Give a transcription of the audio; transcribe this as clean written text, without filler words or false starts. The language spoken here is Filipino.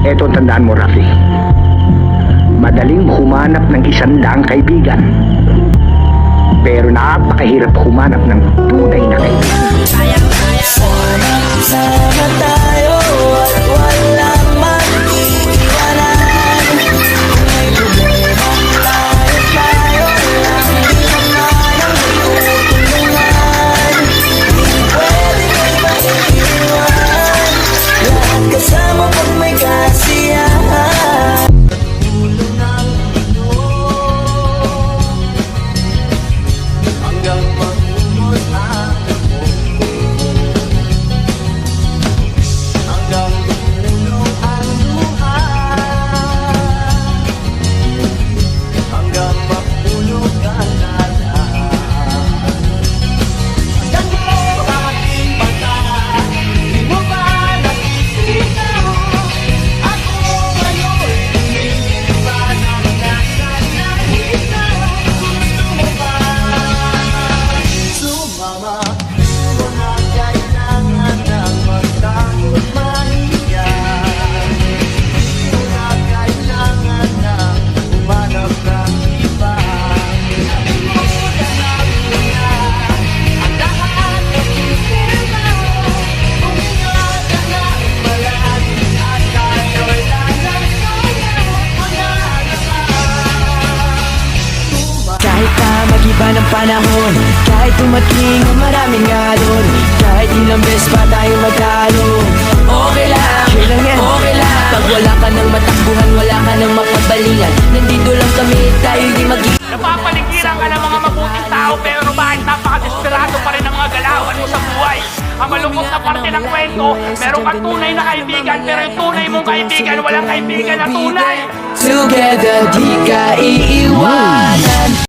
Eto, tandaan mo, Rafi. Madaling humanap ng 100 kaibigan. Pero napakahirap humanap ng tunay na kaibigan. Sama tayo at walang mag-iwanan. May problema tayo lang naman ang tutulungan. Di pwedeng mag-iwan, lahat kasama pag may kasiyahan. Tulong ng Panginoon hanggang magumot ang hanggang dulo ang luha, hanggang mapulog ang lahat. Hanggang mo aking mata, di mo ba nakikita? Ako ngayon, tumingin pa ng nasa nakita. Gusto mo ba sumama? Mga kailangan ng magtagot mahiyan. Mga kailangan ng umanap ng iba. Nalimutan namin na ang lahat ng problema. Umingat ka na palagi at tayo'y lalasayan. Manalo ka. Kahit pa mag-iba ng panahon, kahit tumating ang maraming alon, kahit ilang beses pa tayo magtalo, okay lang yan, okay lang. Pag wala ka ng matakbuhan, wala ka ng mapagbalingan, nandito lang kami, tayo di mag-iwan. Napapaligiran ka ng mga mabuting tao, pero bakit napaka-desperado pa rin ang mga galawan mo sa buhay? Ang malungkot na parte ng kwento, meron kang tunay na kaibigan, pero yung tunay mong kaibigan, walang kaibigan na tunay. Together di ka